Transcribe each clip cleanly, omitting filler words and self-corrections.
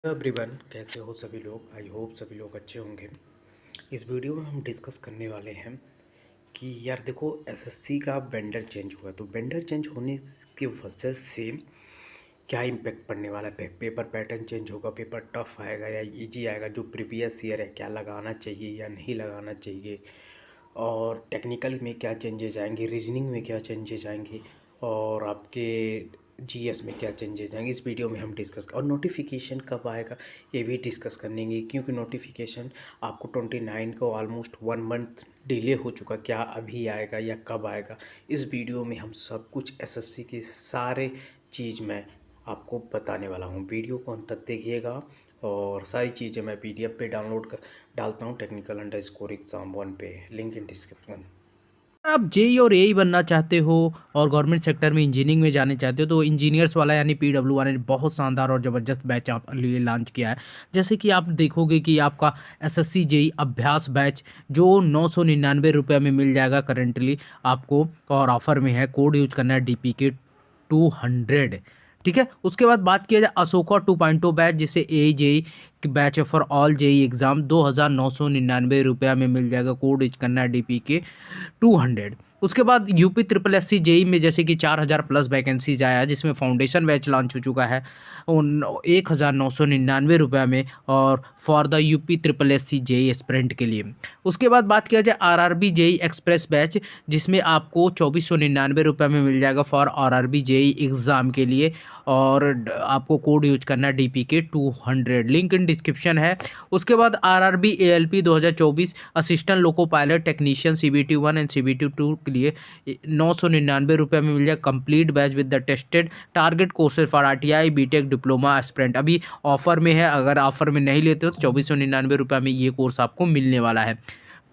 Everyone, कैसे हो सभी लोग। आई होप सभी लोग अच्छे होंगे। इस वीडियो में हम डिस्कस करने वाले हैं कि यार देखो, एसएससी का वेंडर चेंज हुआ, तो वेंडर चेंज होने की वजह से क्या इम्पेक्ट पड़ने वाला है। पेपर पैटर्न चेंज होगा, पेपर टफ आएगा या इजी आएगा, जो प्रीवियस ईयर है क्या लगाना चाहिए या नहीं लगाना चाहिए, और टेक्निकल में क्या चेंजेस आएंगे, रीजनिंग में क्या चेंजेस आएंगे, और आपके जीएस में क्या चेंजेस आएंगे, इस वीडियो में हम डिस्कस और नोटिफिकेशन कब आएगा ये भी डिस्कस करेंगे। क्योंकि नोटिफिकेशन आपको 29 को ऑलमोस्ट 1 मंथ डिले हो चुका, क्या अभी आएगा या कब आएगा। इस वीडियो में हम सब कुछ एसएससी के सारे चीज़ मैं आपको बताने वाला हूँ। वीडियो को अंत तक देखिएगा और सारी चीज़ें मैं पीडीएफ पे डाउनलोड कर डालता हूँ technical_exam1 पे, लिंक इन डिस्क्रिप्शन। आप जेई और एई बनना चाहते हो और गवर्नमेंट सेक्टर में इंजीनियरिंग में जाने चाहते हो तो इंजीनियर्स वाला यानी पीडब्ल्यू वाले ने बहुत शानदार और ज़बरदस्त बैच आप लिए लॉन्च किया है। जैसे कि आप देखोगे कि आपका एसएससी जेई अभ्यास बैच जो 999 रुपये में मिल जाएगा करेंटली आपको, और ऑफर में है। कोड यूज करना है DPK 200। ठीक है, उसके बाद बात किया जाए अशोका 2.0 बैच, जिसे ए जेई बैच है फॉर ऑल जेई एग्जाम 2999 रुपया में मिल जाएगा। कोड यूज करना है DPK 200। उसके बाद UP triple S C JE में जैसे कि 4000 प्लस वैकेंसीज आया, जिसमें फाउंडेशन बैच लॉन्च हो चुका है 1999 रुपये में, और for the UP triple S C JE aspirant के लिए। उसके बाद बात किया जाए आरआरबी जेई एक्सप्रेस बैच, जिसमें आपको 2499 रुपये में मिल जाएगा फॉर आरआरबी जेई एग्ज़ाम के लिए, और आपको कोड यूज करना है DPK 200, लिंक इन डिस्क्रिप्शन है। उसके बाद RRB ALP 2024 assistant loco pilot technician CBT 1 and CBT 2 के लिए 999 रुपये में मिल जाए complete batch with the tested target courses for RTI BTech diploma aspirant. अभी ऑफर में है, अगर ऑफर में नहीं लेते हो तो 2499 रुपये में ये कोर्स आपको मिलने वाला है।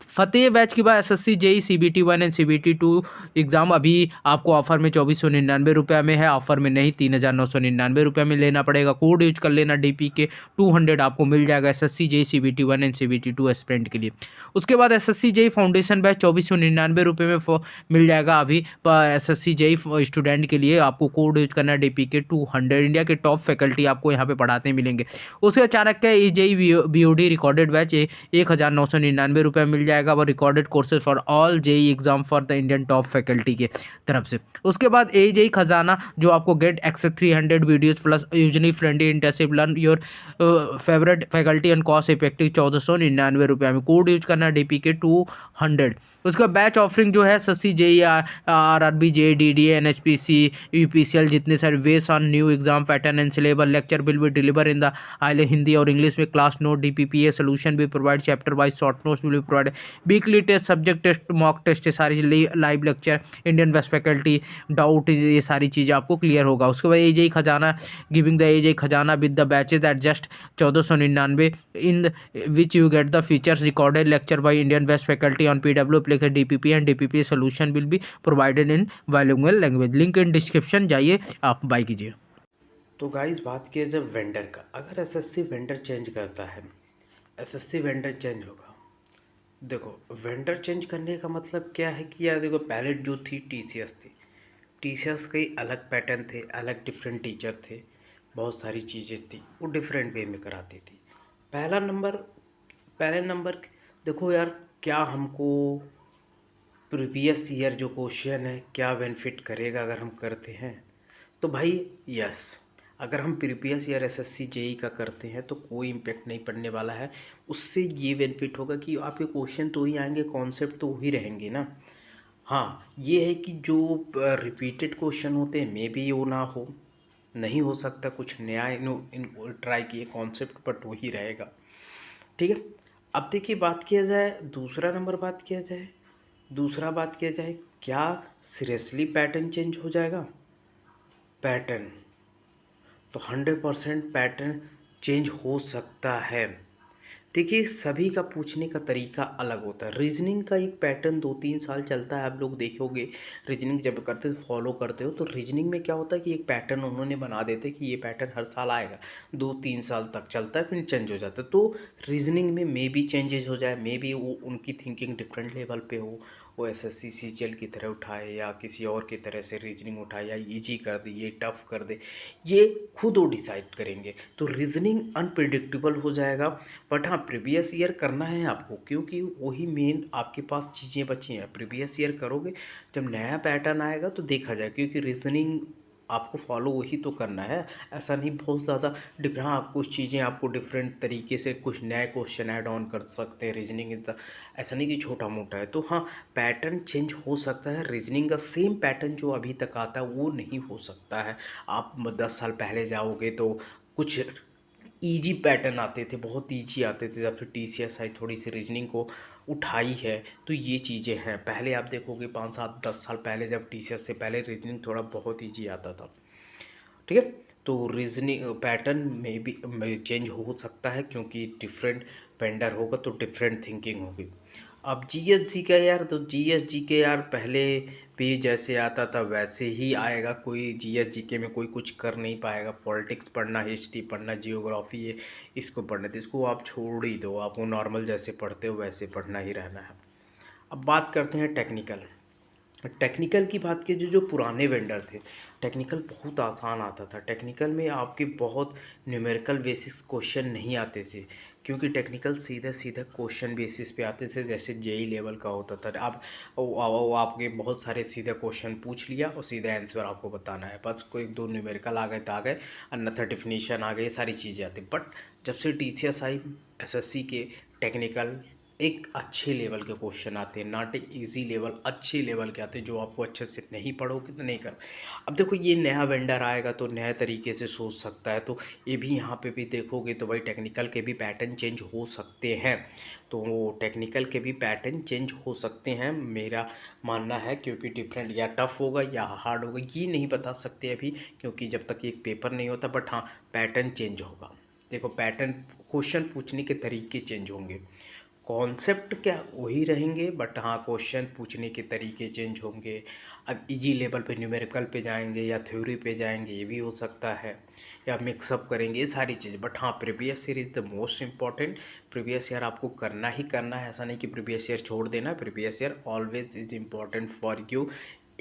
फतेह बैच के बाद SSC JE CBT 1 and CBT 2 exam अभी आपको ऑफर में 2499 रुपये में है, ऑफर में नहीं 3999 रुपये में लेना पड़ेगा। कोड यूज कर लेना DPK 200, आपको मिल जाएगा SSC JE CBT 1 and CBT 2 aspirant के लिए। उसके बाद एसएससी जेई फाउंडेशन बैच 2499 रुपये में मिल जाएगा अभी एसएससी जेई स्टूडेंट के लिए। आपको कोड यूज करना है DPK 200। इंडिया के टॉप फैकल्टी आपको यहाँ पे पढ़ाते मिलेंगे। उसके बाद Chanakya JE BOD recorded batch 1999 रुपये मिल जाएगा, वो recorded courses for all JE exam for the Indian top faculty के तरफ से। उसके बाद जेई खजाना, जो आपको get access 300 videos plus usually friendly internship learn your favourite faculty and cost effective 1499 रुपये में। कोड यूज करना है DPK 200। उसका बैच ऑफरिंग जो है SSC JE RRB JE DDA NHPC UPCL जितने सारे base on new exam pattern and syllabus lecture will be deliver in the आइले हिंदी और इंग्लिश में। क्लास नोट DPPA सोल्यूशन भी provide, chapter wise short notes will be provide, weekly test subject test mock test, ये सारी live lecture Indian best faculty doubt, ये सारी चीज़ें आपको क्लियर होगा। उसके बाद एजेई खजाना गिविंग द एजेई खजाना with the batches at just 1499 in which you get the features recorded lecture by Indian best faculty on PW application DPP and DPP solution will be provided in bilingual language. Link in description, जाइए आप bye कीजिए। तो guys, बात किए जब vendor का, अगर SSC vendor change करता है, एसएससी वेंडर चेंज होगा। देखो, वेंडर चेंज करने का मतलब क्या है कि यार देखो, पहले जो थी टीसीएस थी, टीसीएस के अलग पैटर्न थे, अलग डिफरेंट टीचर थे, बहुत सारी चीज़ें थी, वो डिफरेंट वे में कराती थी। पहला नंबर पहले नंबर देखो यार, क्या हमको प्रीवियस ईयर जो क्वेश्चन है क्या बेनिफिट करेगा अगर हम करते हैं, तो भाई यस। अगर हम प्रीवियस ईयर एसएससी जेई का करते हैं तो कोई इम्पेक्ट नहीं पड़ने वाला है। उससे ये बेनिफिट होगा कि आपके क्वेश्चन तो ही आएंगे, कॉन्सेप्ट तो वही रहेंगे ना। हाँ, ये है कि जो रिपीटेड क्वेश्चन होते हैं मे बी वो ना हो, नहीं हो सकता, कुछ नया इन ट्राई किए कॉन्सेप्ट, बट वही रहेगा। ठीक है। अब देखिए, बात किया जाए दूसरा बात किया जाए, क्या सीरियसली पैटर्न चेंज हो जाएगा? पैटर्न तो 100% पैटर्न चेंज हो सकता है। देखिए सभी का पूछने का तरीका अलग होता है। रीजनिंग का एक पैटर्न 2-3 साल चलता है, आप लोग देखोगे। रीजनिंग जब करते हो फॉलो करते हो तो रीजनिंग में क्या होता है कि एक पैटर्न उन्होंने बना देते कि ये पैटर्न हर साल आएगा, 2-3 साल तक चलता है फिर चेंज हो जाता है। तो रीजनिंग में मे बी चेंजेस हो जाए, मे बी वो उनकी थिंकिंग डिफरेंट लेवल पे हो, वो एसएससी सीजीएल की तरह उठाए या किसी और की तरह से रीजनिंग उठाए, या इजी कर दे ये टफ कर दे, ये खुद वो डिसाइड करेंगे। तो रीजनिंग अनप्रिडिक्टेबल हो जाएगा। बट हाँ, प्रीवियस ईयर करना है आपको, क्योंकि वही मेन आपके पास चीज़ें बची हैं। प्रीवियस ईयर करोगे, जब नया पैटर्न आएगा तो देखा जाए, क्योंकि रीजनिंग आपको फॉलो वही तो करना है। ऐसा नहीं बहुत ज़्यादा हाँ, कुछ चीज़ें आपको डिफरेंट तरीके से कुछ नए क्वेश्चन ऐड ऑन कर सकते हैं। रीजनिंग इतना ऐसा नहीं कि छोटा मोटा है, तो हाँ, पैटर्न चेंज हो सकता है। रीजनिंग का सेम पैटर्न जो अभी तक आता है वो नहीं हो सकता है। आप 10 साल पहले जाओगे तो कुछ ईजी पैटर्न आते थे, बहुत ईजी आते थे। जब से टीसीएस आई थोड़ी सी रीजनिंग को उठाई है, तो ये चीज़ें हैं। पहले आप देखोगे 5-7-10 साल पहले जब टीसीएस से पहले रीजनिंग थोड़ा बहुत ईजी आता था, ठीक है। तो रीजनिंग पैटर्न में भी चेंज हो सकता है, क्योंकि डिफरेंट वेंडर होगा तो डिफरेंट थिंकिंग होगी। अब जीएसजी का यार, तो जीएसजी के यार पहले पे जैसे आता था वैसे ही आएगा। कोई जीएसजीके में कोई कुछ कर नहीं पाएगा। पॉलिटिक्स पढ़ना, हिस्ट्री पढ़ना, जियोग्राफी, ये इसको पढ़ना तो इसको आप छोड़ ही दो, आपको नॉर्मल जैसे पढ़ते हो वैसे पढ़ना ही रहना है। अब बात करते हैं टेक्निकल। टेक्निकल की बात की, जो जो पुराने वेंडर थे, टेक्निकल बहुत आसान आता था। टेक्निकल में आपके बहुत न्यूमेरिकल बेसिस क्वेश्चन नहीं आते थे, क्योंकि टेक्निकल सीधे सीधे क्वेश्चन बेसिस पे आते थे, जैसे जेई लेवल का होता था। आप वो आपके बहुत सारे सीधे क्वेश्चन पूछ लिया और सीधे आंसर आपको बताना है, बस कोई 2 न्यूमेरिकल आ गए तो आ गए, अन्यथा डिफिनीशन आ गई, सारी चीज़ें आती। बट जब से टीसीएस आई, एसएससी के टेक्निकल एक अच्छे लेवल के क्वेश्चन आते हैं, नॉट इजी लेवल, अच्छे लेवल के आते हैं, जो आपको अच्छे से नहीं पढ़ोगे तो नहीं कर। अब देखो ये नया वेंडर आएगा तो नया तरीके से सोच सकता है, तो ये भी यहाँ पे भी देखोगे तो भाई टेक्निकल के भी पैटर्न चेंज हो सकते हैं। तो टेक्निकल के भी पैटर्न चेंज हो सकते हैं, मेरा मानना है। क्योंकि डिफरेंट या टफ होगा या हार्ड होगा ये नहीं बता सकते अभी, क्योंकि जब तक एक पेपर नहीं होता। बट हाँ, पैटर्न चेंज होगा। देखो पैटर्न, क्वेश्चन पूछने के तरीके चेंज होंगे, कॉन्सेप्ट क्या वही रहेंगे, बट हाँ क्वेश्चन पूछने के तरीके चेंज होंगे। अब इजी लेवल पे न्यूमेरिकल पे जाएंगे या थ्योरी पे जाएंगे, ये भी हो सकता है, या मिक्सअप करेंगे, ये सारी चीज़। बट हाँ, previous year is the most important. Previous year आपको करना ही करना है, ऐसा नहीं कि प्रीवियस ईयर छोड़ देना। Previous year always is important for you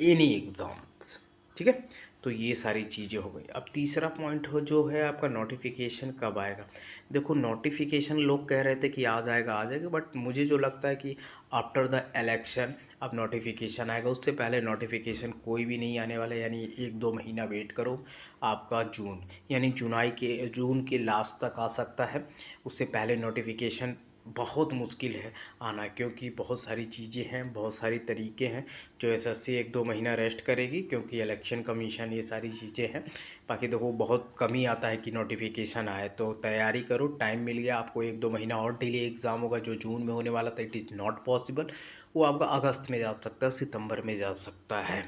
any exams, ठीक है। तो ये सारी चीज़ें हो गई। अब तीसरा पॉइंट हो जो है आपका, नोटिफिकेशन कब आएगा। देखो नोटिफिकेशन लोग कह रहे थे कि आ जाएगा आ जाएगा, बट मुझे जो लगता है कि आफ्टर द इलेक्शन अब नोटिफिकेशन आएगा। उससे पहले नोटिफिकेशन कोई भी नहीं आने वाला है, यानी 1-2 महीना वेट करो। आपका जून, यानी जून के लास्ट तक आ सकता है। उससे पहले नोटिफिकेशन बहुत मुश्किल है आना, क्योंकि बहुत सारी चीज़ें हैं, बहुत सारी तरीके हैं। जो एसएससी 1-2 महीना रेस्ट करेगी, क्योंकि इलेक्शन कमीशन ये सारी चीज़ें हैं। बाकी देखो बहुत कम ही आता है कि नोटिफिकेशन आए, तो तैयारी करो, टाइम मिल गया आपको। 1-2 महीना और डिले एग्ज़ाम होगा, जो जून में होने वाला था इट इज़ नॉट पॉसिबल। वो आपका अगस्त में जा सकता है, सितंबर में जा सकता है,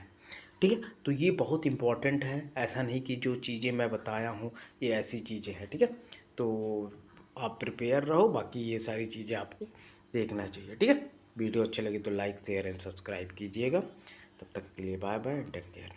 ठीक है। तो ये बहुत इंपॉर्टेंट है, ऐसा नहीं कि जो चीज़ें मैं बताया हूँ ये ऐसी चीज़ें हैं, ठीक है। तो आप प्रिपेयर रहो, बाकी ये सारी चीज़ें आपको देखना चाहिए, ठीक है। वीडियो अच्छी लगी तो लाइक शेयर एंड सब्सक्राइब कीजिएगा। तब तक के लिए bye bye and take care.